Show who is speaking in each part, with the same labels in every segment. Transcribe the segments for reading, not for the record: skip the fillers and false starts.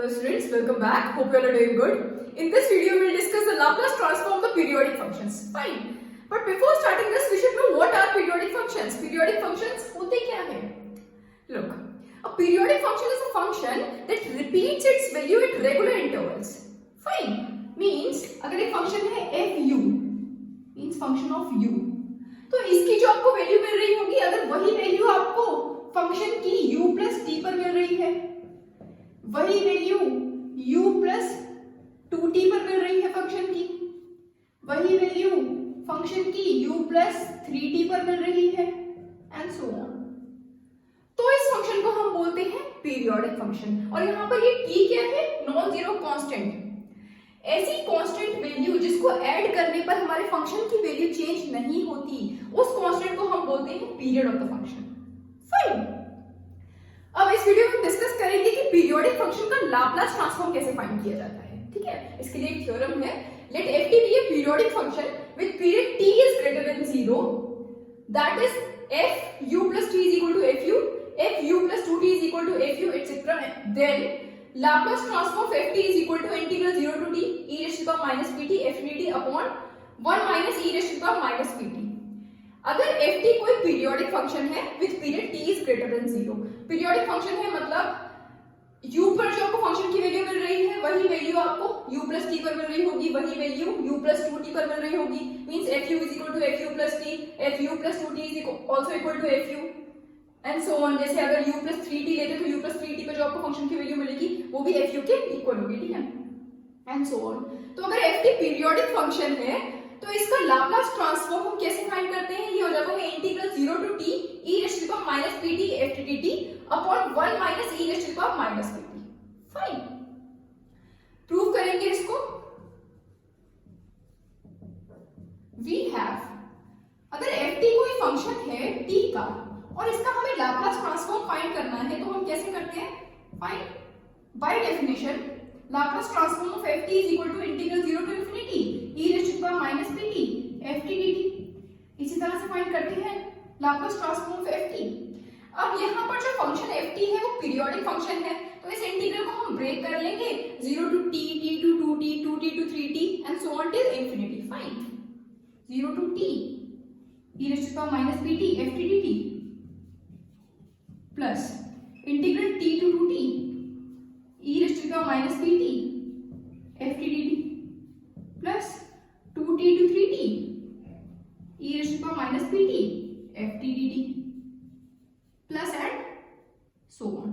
Speaker 1: Hello students, welcome back. Hope you all are doing good. In this video, we will discuss the Laplace transform of the periodic functions. Fine. But before starting this, we should know what are periodic functions. Periodic functions होते क्या हैं? Look, a periodic function is a function that repeats its value at regular intervals. Fine. Means अगर एक function है fu, means function of u, तो इसकी जो आपको वैल्यू मिल रही होगी, अगर वही वैल्यू आपको फंक्शन की u प्लस t पर मिल रही है, वही वैल्यू u प्लस 2t पर मिल रही है फंक्शन की, वही वैल्यू फंक्शन की u प्लस 3t पर मिल रही है, एंड सो ऑन. तो इस फंक्शन को हम बोलते हैं पीरियोडिक फंक्शन. और यहाँ पर ये t क्या है? Non zero constant. ऐसी कांस्टेंट वैल्यू जिसको ऐड करने पर हमारे फंक्शन की वैल्यू चेंज नहीं होती, उस कांस्टेंट को हम बोलते हैं period of the function. Fine. अब इस वीडियो में डिस्कस करेंगे कि पीरियोडिक फंक्शन का लाप्लास ट्रांसफॉर्म कैसे फाइंड किया जाता है. ठीक है, इसके लिए एक थ्योरम है. Let ft be a periodic function with period t is greater than 0, that is f u plus t is equal to fu, f u plus 2t is equal to fu, etc. Then Laplace transform of ft is equal to integral 0 to t e raised to the power minus pt f dt upon 1 minus e raised to the power minus pt. अगर ft कोई periodic function है with period t is greater than 0, periodic function है मतलब u पर जो आपको function की value मिल रही है, वही वैल्यू आपको u प्लस t पर मिल रही होगी, वही वैल्यू u प्लस 2t पर मिल रही होगी. Means fu is equal to fu plus t, fu plus 2t is also equal to fu and so on. जैसे अगर u प्लस 3t लेते तो u प्लस 3t पर जो आपको फंक्शन की वैल्यू मिलेगी वो भी fu के इक्वल होगी. ठीक है, एंड सो ऑन. तो अगर ft पीरियोडिक फंक्शन है तो इसका लाप्लास ट्रांसफॉर्म हम कैसे फाइंड करते हैं? ये हो जाता है integral 0 to t e raised to the power minus pt f dt upon 1 minus e raised to the power minus pt. Fine. Prove करेंगे इसको. वी हैव, अगर ft कोई फंक्शन है t का और इसका हमें लाप्लास ट्रांसफॉर्म फाइंड करना है तो हम कैसे करते हैं? Fine. By definition Laplace transform of ft is equal to integral 0 to infinity e raised to the power minus pt ft dt. इसी तरह से फाइंड करते हैं Laplace transform of ft. अब यहाँ पर जो फंक्शन ft है वो पीरियोडिक फंक्शन है, तो इस इंटीग्रल को हम ब्रेक कर लेंगे 0 to t, t to 2t, 2t to 3t and so on till infinity. Fine. 0 to t e raised to the power minus pt ft dt plus integral t to 2t e raised to the power minus pt ft dt plus 2t to 3t e raised to the power minus pt ft dt plus and so on.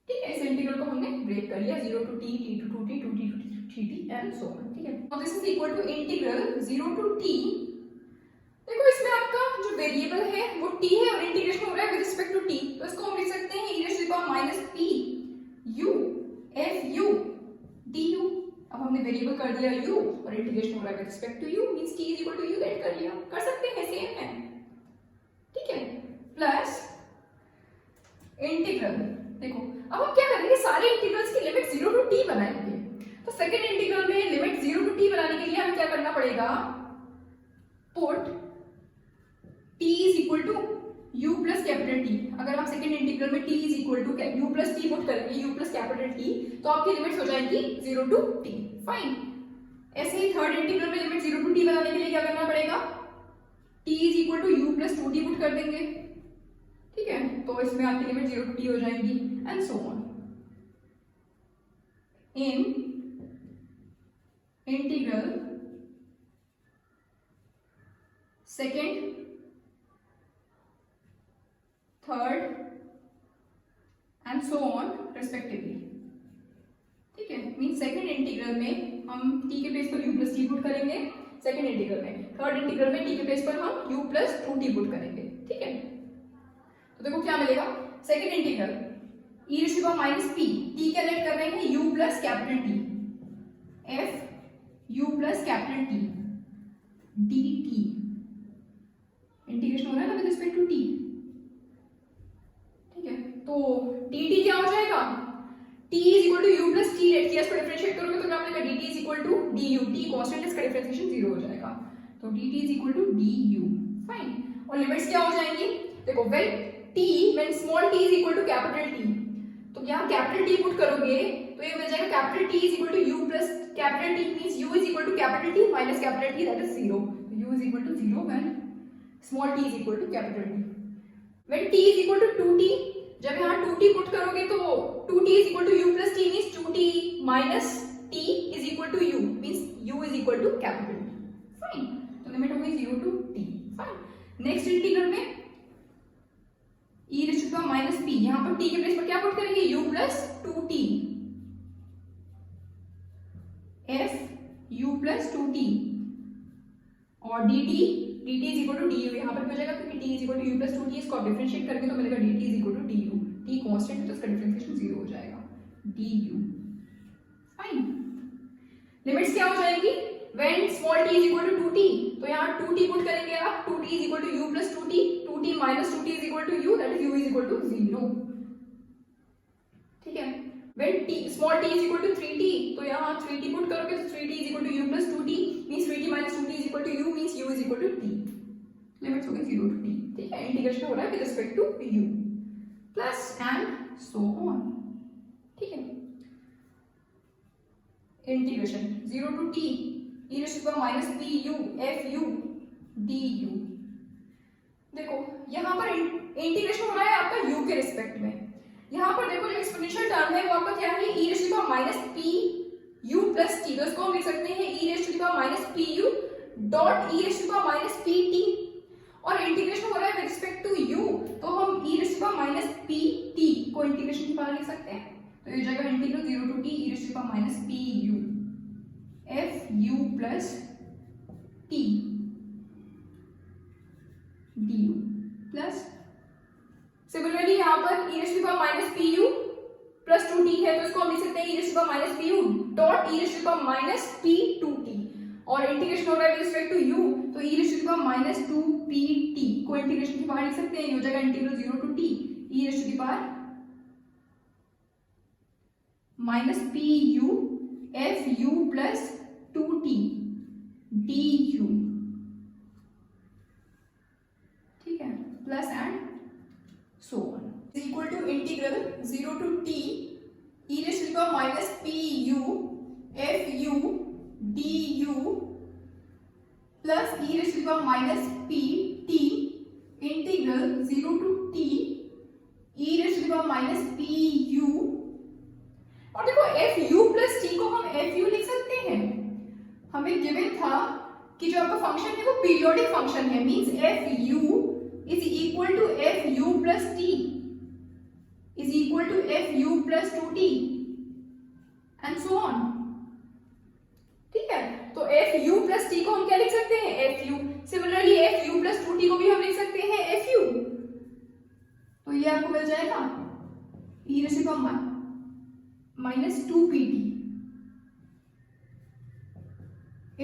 Speaker 1: ठीक है, इस integral को हमने break कर लिया 0 to t, t to 2t, 2t to 3t and so on. ठीक है, now this is equal to integral 0 to t. देखो इसमें आपका जो वेरिएबल है वो t है और इंटीग्रेशन हो रहा है विद रिस्पेक्ट टू t, तो इसको हम लिख सकते हैं e raised to the power minus p u fu du. अब हमने वेरिएबल कर दिया u और इंटीग्रेशन हो रहा है with respect to u, means t is equal to u that कर लिया. कर सकते हैं, सेम है. ठीक है, प्लस इंटीग्रल. देखो अब हम क्या करेंगे, सारे इंटीग्रल्स की लिमिट 0 टू t बनाएंगे. तो सेकंड इंटीग्रल में लिमिट 0 टू t बनाने के लिए हमें क्या करना पड़ेगा? Put t is equal to u plus capital T. अगर आप सेकंड इंटीग्रल में t is equal to u plus t put करेंगे, u प्लस कैपिटल T, तो आपकी लिमिट्स हो जाएंगी 0 टू t. फाइन. ऐसे ही थर्ड इंटीग्रल में लिमिट 0 टू t बनाने के लिए क्या करना पड़ेगा? t is equal to u plus 2t put कर देंगे. ठीक है, तो इसमें आपकी लिमिट 0 टू t हो जाएंगी and so on. In integral second, third and so on respectively. ठीक है, मीन सेकेंड इंटीग्रल में हम t के प्लेस पर u प्लस t पुट करेंगे, सेकेंड इंटीग्रल में. थर्ड इंटीग्रल में t के प्लेस पर हम u प्लस 2t पुट करेंगे. ठीक है, तो देखो क्या मिलेगा. Second integral e raised to the power minus p, t क्या लेट कर रहे हैं u plus capital t f u plus capital t dt. Integration हो रहा है ना विद रिस्पेक्ट टू t. ठीक है, तो dt क्या हो जाएगा? t is equal to u plus t let किया, इसको डिफरेंशिएट करोगे तो क्या मिलेगा? dt is equal to du. t constant, इसका डिफरेंशिएशन 0 हो जाएगा, तो dt is equal to du. Fine. और लिमिट्स क्या हो जाएंगी? देखो when t, when small t is equal to capital T, तो यहाँ कैपिटल T पुट करोगे तो ये मिल capital T is equal to U plus capital T means U is equal to capital T minus capital T that is 0. U is equal to 0 when small t is equal to capital T. When t is equal to 2t, जब यहाँ 2t put करोगे तो 2t is equal to U plus t means 2t minus t is equal to U means U is equal to capital T. Fine. तो limit हो गई 0 to t. Fine. Next integral में e raise to the power minus p, यहाँ पर t के place पर क्या put करेंगे u plus 2t f u plus 2t और dt is equal to du. यहाँ पर हो जाएगा क्योंकि t is equal to u plus 2t, इसको डिफरेंशिएट करके तो मिलेगा dt is equal to du. t constant है तो इसका डिफरेंशिएशन 0 हो जाएगा du. फाइन. लिमिट्स क्या हो जाएंगी when small t is equal to 2t, तो यहाँ 2t पुट करेंगे आप, 2t is equal to u plus 2t, 2t minus 2t is equal to u, that is u is equal to 0. ठीक है. when t small t is equal to 3t, तो यहाँ 3t put करोगे तो 3t is equal to u plus 2t means 3t minus 2t is equal to u means u is equal to t. Limits हो गई 0 to t. ठीक है. Integration हो रहा है with respect to u plus and so on. ठीक है. इंटीग्रेशन 0 to t e raise to the power minus pu f u du. देखो यहाँ पर इंटीग्रेशन हो रहा है आपका u के रिस्पेक्ट में. यहाँ पर देखो जो एक्सपोनेंशियल टर्म है वो आपका क्या है e raise to the power minus pu plus t, तो इसको हम लिख सकते हैं e raise to the power minus pu dot e raise to the power minus pt. और इंटीग्रेशन हो रहा है विद रिस्पेक्ट टू u, तो हम e raise to the power minus pt को इंटीग्रेशन की बाहर लिख सकते हैं. तो ये जाएगा integral 0 to t e raise to the power minus pu f u plus t du plus similarly यहाँ पर e raise to the power minus pu plus 2t है तो इसको हम लिख सकते हैं e raise to the power minus pu dot e raise to the power minus p 2t और इंटीग्रेशन हो रहा है विद रिस्पेक्ट टू u, तो e raise to the power minus 2pt को इंटीग्रेशन की बाहर लिख सकते हैं. ये हो जाएगा integral 0 to t e raise to the power minus pu f u plus 2t du. ठीक है. Plus and so on is equal to integral 0 to t e raise to the power minus pu f u du plus e raise to the power minus pt integral 0 to t e raise to the power minus pu. और देखो f u plus t को हम f u लिख सकते हैं. हमें given था कि जो आपका फंक्शन है वो पीरियोडिक फंक्शन है means f u is equal to f u plus t is equal to f u plus 2t and so on. ठीक है. तो f u प्लस t को हम क्या लिख सकते हैं f u. Similarly f u plus 2t को भी हम लिख सकते हैं f u. तो ये आपको मिल जाएगा e raise to the power minus 2pt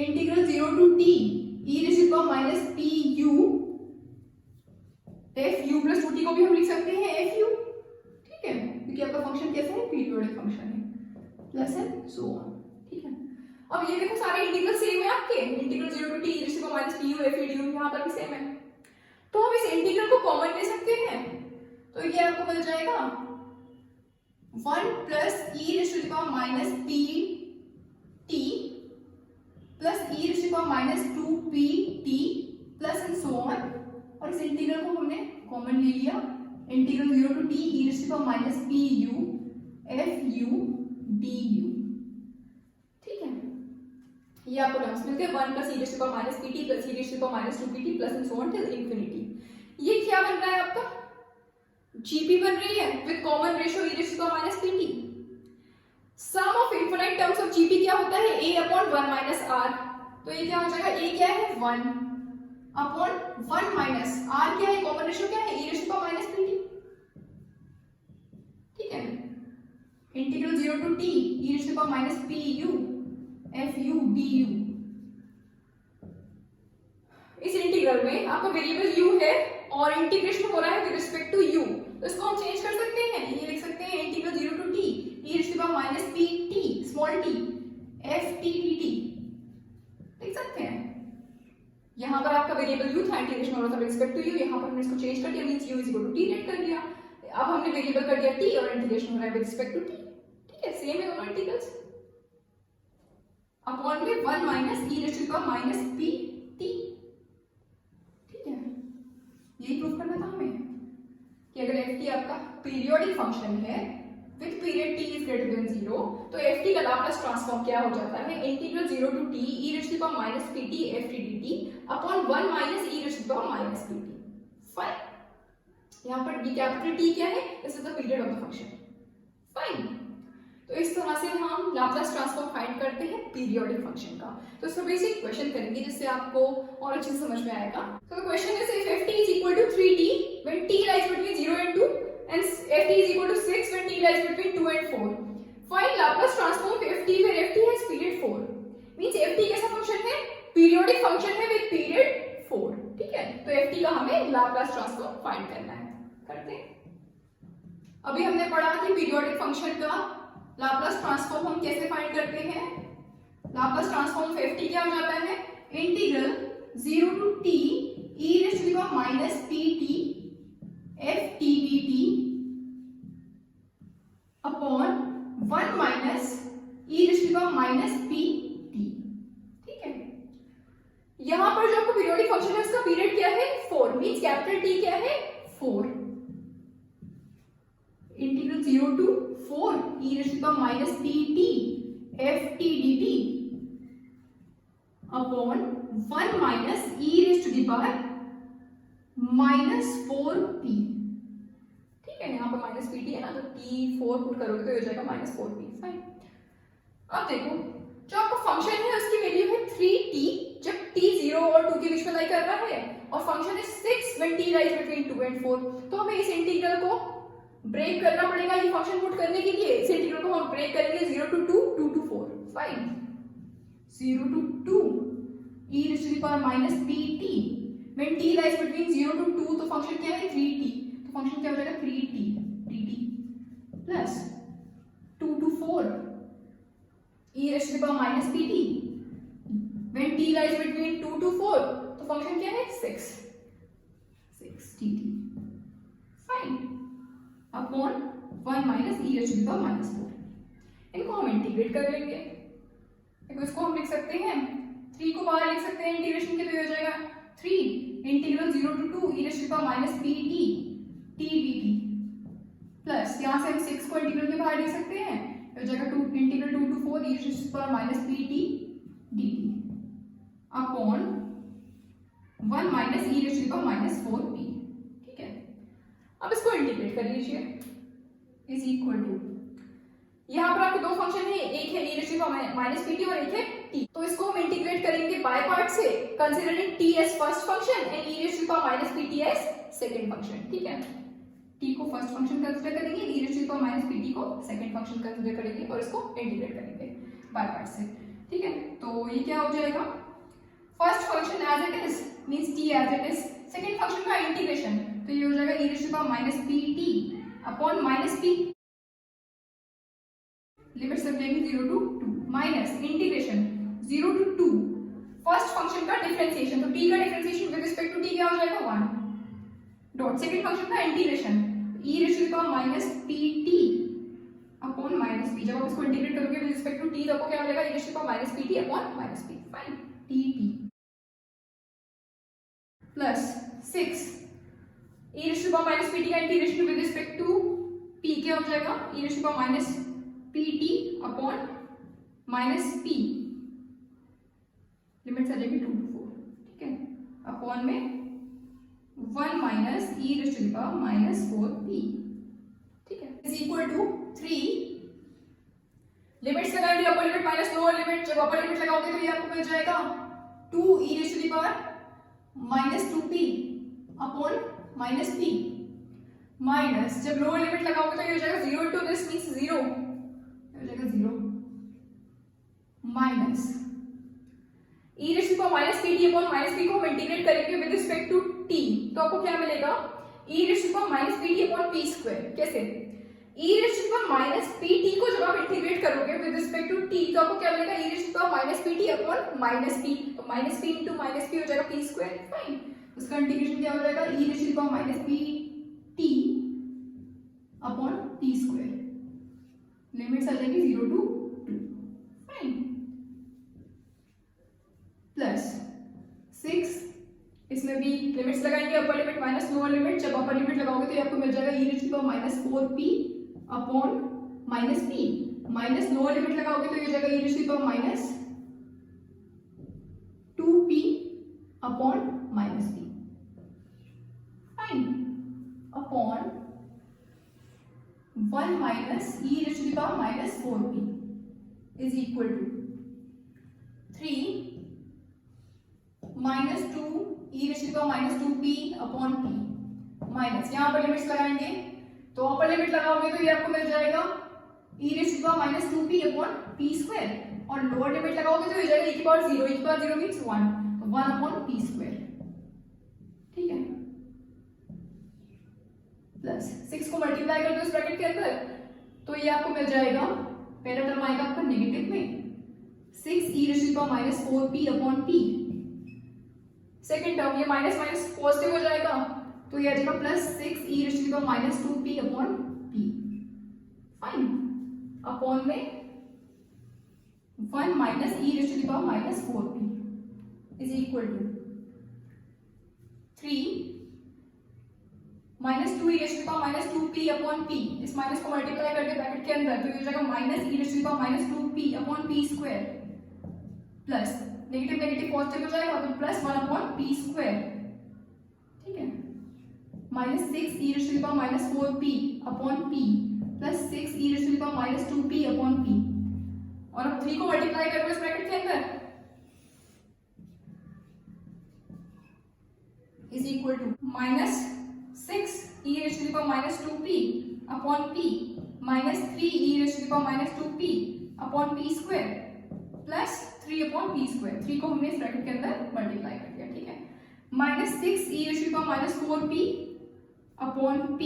Speaker 1: integral 0 to t e raise to the power minus pu f u plus 2t को भी हम लिख सकते हैं f u. ठीक है. क्योंकि आपका फंक्शन कैसा है पीरियोडिक फंक्शन है प्लस एंड सो ऑन. ठीक है. अब ये देखो सारे इंटीग्रल सेम है आपके. Integral 0 to t e raise to the power minus pu f u du यहाँ पर भी सेम है. तो हम इस इंटीग्रल को कॉमन ले सकते हैं. तो ये आपको मिल जाएगा 1 plus e raise to the power minus pt plus e raise to the power minus 2pt plus and so on. और इस इंटीग्रल को हमने कॉमन ले लिया. Integral 0 to t e raise to the power minus pu f u du. ठीक है. ये आपको टर्म्स मिलते हैं 1 plus e raise to the power minus pt plus e raise to the power minus 2pt plus and so on till infinity. ये क्या बन रहा है आपका gp बन रही है with common ratio e raise to the power minus pt. Sum of infinite terms of gp क्या होता है a अपॉन 1 माइनस r. तो ये क्या हो जाएगा a क्या है 1 अपॉन 1 माइनस r क्या है कॉमन रेशियो क्या है e raise to the power minus pt. ठीक है. Integral 0 to t e raise to the power minus pu f u du. इस इंटीग्रल में आपका वेरिएबल u है और इंटीग्रेशन हो रहा है विद रिस्पेक्ट टू u, तो इसको हम चेंज कर सकते हैं. ये लिख सकते हैं integral 0 to t e raise to the power minus pt small t f t dt लिख सकते हैं. यहाँ पर आपका वेरिएबल u था, इंटीग्रेशन हो रहा था विद रिस्पेक्ट टू u. यहाँ पर हमने इसको चेंज कर दिया means u is equal to t let कर दिया. अब हमने वेरिएबल कर दिया t और इंटीग्रेशन हो रहा है विद रिस्पेक्ट टू t. ठीक है. सेम है दोनों इंटीग्रल्स। अपॉन में 1 minus e raise to the power minus p t, ठीक है। यही प्रूव करना था हमें कि अगर एफ टी आपका पीरियोडिक फंक्शन है with period t is greater than 0, तो एफ टी का लाप्लास ट्रांसफॉर्म क्या हो जाता है, integral 0 to t e raise to the power minus p t f t d t upon 1 minus e raise to the power minus p T. Fine. यहाँ पर D capital T क्या है, this is the period of the function. Fine. तो इस तरह से हम Laplace transform find करते हैं पीरियोडिक फंक्शन का। तो इसका बेसिक क्वेश्चन करेंगे जिससे आपको और अच्छे से समझ में आएगा। So the question is if ft is equal to 3t when t lies between 0 and 2 and ft is equal to 6 when t lies between 2 and 4. Find Laplace transform of ft where ft has period 4. Means ft कैसा function है, periodic function है with period 4, ठीक है। तो ft का हमें Laplace transform find करना है, करते हैं। अभी हमने पढ़ा कि पीरियोडिक फंक्शन का लाप्लास ट्रांसफॉर्म हम कैसे फाइंड करते हैं। लाप्लास ट्रांसफॉर्म ऑफ ft क्या हो जाता है, integral 0 to t e raise to the power minus pt f t dt upon 1 minus e raise to the power minus pt, ठीक है। यहां पर जो आपको पीरियोडिक फंक्शन है उसका पीरियड क्या है, 4, मींस कैपिटल T क्या है, 4। Integral 0 to 4 e raise to the power minus pt f t dt upon 1 minus e raise to the power minus 4p, ठीक है। यहाँ पर माइनस pt है ना, तो t 4 पुट करोगे तो हो जाएगा माइनस 4p। फाइन। अब देखो जो आपका फंक्शन है उसकी वैल्यू है 3t जब t 0 और 2 के बीच में लाई कर रहा है, और फंक्शन है 6 when t lies between 2 and 4। तो हमें इस इंटीग्रल को ब्रेक करना पड़ेगा। ये फंक्शन पुट करने के लिए इस इंटीग्रल को हम ब्रेक करेंगे 0 to 2, 2 to 4। Fine. 0 to 2 e raise to the power minus pt when t lies between 0 to 2, तो फंक्शन क्या है 3t, तो फंक्शन क्या हो जाएगा 3t dt plus 2 to 4 e raise to the power minus pt when t lies between 2 to 4, तो function क्या है 6 dt। Fine. Upon 1 minus e raise to the power minus 4। इनको हम इंटीग्रेट कर लेंगे। देखो इसको हम लिख सकते हैं 3 को बाहर लिख सकते हैं इंटीग्रेशन के, तो हो जाएगा 3 integral 0 to 2 e raise to the power minus pt t dt plus यहां से हम 6 को इंटीग्रल के बाहर लिख सकते हैं, हो जाएगा 2 integral 2 to 4 e raise to the power minus pt dt upon 1 minus e raise to the power minus 4p, ठीक है। अब इसको इंटीग्रेट कर लीजिए इज इक्वल टू, यहाँ पर आपके दो फंक्शन है, एक है e raise to the power minus pt और एक है t। तो इसको हम इंटीग्रेट करेंगे बाय पार्ट से, considering t as first function and e raise to the power minus pt as second function, ठीक है। t को फर्स्ट फंक्शन कंसीडर करेंगे, e raise to the power minus pt को सेकंड फंक्शन कंसीडर करेंगे और इसको integrate करेंगे by part से, ठीक है। तो ये क्या हो जाएगा, first function as it is means t as it is, second function का इंटीग्रेशन, तो ये हो जाएगा e raise to the power minus pt upon minus p, limit सब लेंगे 0 to 2 minus integration 0 to 2 first function का डिफरेंशिएशन, तो t का differentiation with respect to t क्या हो जाएगा 1 डॉट, सेकंड फंक्शन का integration e raise to the power minus pt upon minus p। जब आप इसको इंटीग्रेट करोगे विद रिस्पेक्ट टू t तो आपको क्या मिलेगा e raise to the power minus pt upon minus p। Fine. dt plus 6 e raise to the power minus pt का integration with respect to p क्या हो जाएगा e raise to the power minus pt upon minus p, limit आ जाएगी 2 to 4, ठीक है। Upon में 1 minus e raise to the power minus 4p, ठीक है, इज इक्वल टू 3 लिमिट्स लगाएंगे, upper limit minus lower limit. जब अपर लिमिट लगाओगे तो ये आपको मिल जाएगा 2 e raise to the power minus 2p upon minus p minus जब लोअर लिमिट लगाओगे तो ये हो जाएगा 0 इनटू दिस मींस 0, हो जाएगा 0 minus e raise to the power minus pt upon minus p को हम इंटीग्रेट करेंगे विद रिस्पेक्ट टू t, तो आपको क्या मिलेगा e raise to the power minus pt upon p square. कैसे, e raise to the power minus pt को जब आप इंटीग्रेट करोगे विद रिस्पेक्ट टू t तो आपको क्या मिलेगा e raise to the power minus pt upon minus p, तो minus p into minus p हो जाएगा p स्क्वायर। फाइन। उसका इंटीग्रेशन क्या हो जाएगा e raise to the power minus pt upon p square limits आ जाएंगी 0 to 2, फाइन, प्लस 6, इसमें भी लिमिट्स लगाएंगे, upper limit minus lower limit. जब अपर लिमिट लगाओगे तो ये आपको मिल जाएगा e⁻⁴p upon minus p, minus lower limit लगाओगे तो ये हो जाएगा e⁻²p upon minus p, fine, upon 1 minus e⁻⁴p is equal to 3 minus 2 e⁻²p upon p, minus यहाँ पर लिमिट्स लगाएंगे तो अपर लिमिट लगाओगे तो ये आपको मिल जाएगा e⁻²p अपॉन p², और लोअर लिमिट लगाओगे तो ये जाएगा e⁻⁴ मींस 1 अपॉन p², ठीक है, प्लस 6 को मल्टीप्लाई कर दो इस ब्रैकेट के अंदर तो ये आपको मिल जाएगा, पहला टर्म आएगा आपका नेगेटिव में 6 e⁻⁴p upon p, second term ये माइनस माइनस पॉजिटिव हो जाएगा तो ये आ जाएगा plus 6 e⁻²p upon p, fine, upon में 1 minus e⁻⁴p is equal to 3 minus 2 e⁻²p upon p, इस माइनस को मल्टीप्लाई करके ब्रैकेट के अंदर तो ये हो जाएगा minus e⁻²p upon p², plus negative negative positive हो जाएगा तो प्लस 1 अपॉन p², ठीक है, minus 6 e⁻⁴p upon p plus 6 e⁻²p upon p, और अब 3 को मल्टीप्लाई करो इस ब्रैकेट के अंदर is equal to minus 6 e⁻²p upon p minus 3 e⁻²p upon p² plus 3 upon p², 3 को हमने इस ब्रैकेट के अंदर मल्टीप्लाई कर दिया, ठीक है, minus 6 e⁻⁴p upon p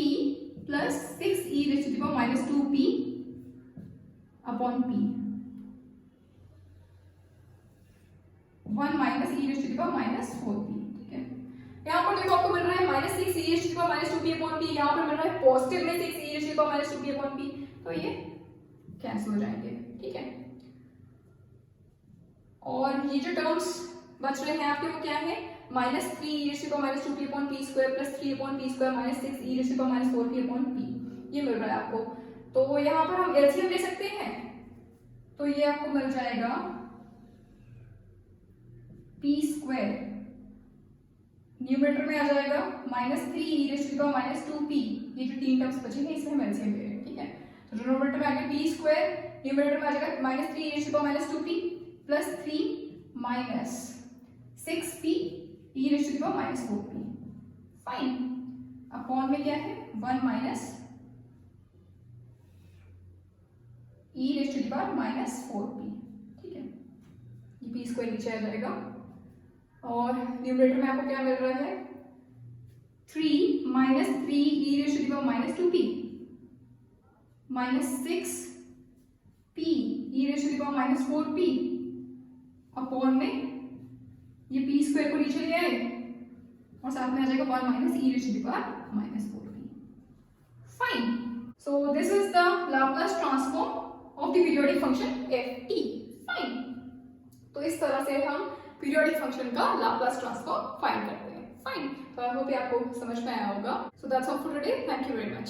Speaker 1: plus 6 e⁻²p upon p, 1 minus e⁻⁴p, ठीक है, यहाँ पर देखो आपको मिल रहा है माइनस 6 e⁻²p अपॉन p, यहाँ पर मिल रहा है पॉजिटिव में 6 e⁻²p अपॉन p, तो ये कैंसिल हो जाएंगे, ठीक है, और ये जो टर्म्स बच रहे हैं आपके वो क्या है, minus 3 e⁻²p upon p² plus 3 upon p² minus 6 e⁻⁴p upon p, ये मिल रहा है आपको। तो यहाँ पर हम एलसीएम ले सकते हैं तो ये आपको मिल जाएगा p² न्यूमरेटर में आ जाएगा माइनस 3 e⁻²p, ये जो 3 टर्म्स बचे हैं इसमें हम एलसीएम ले रहे हैं, ठीक है, तो डिनोमिनेटर में आ गया p², न्यूमरेटर में आ जाएगा minus 3 e⁻²p plus 3 minus 6p e⁻⁴p, fine, upon में क्या है 1 माइनस e⁻⁴p, ठीक है, ये p² नीचे आ जाएगा, और न्यूमरेटर में आपको क्या मिल रहा है 3 minus 3 e⁻²p minus 6p e⁻⁴p upon में ये p² को नीचे ले आए और साथ में आ जाएगा 1 minus e⁻⁴p, fine, so this is the Laplace transform of the periodic function ft, fine, तो इस तरह से हम पीरियोडिक फंक्शन का लाप्लास ट्रांसफॉर्म फाइंड करते हैं, फाइन, तो आई होप ये आपको समझ में आया होगा। So that's all for today, thank you very much.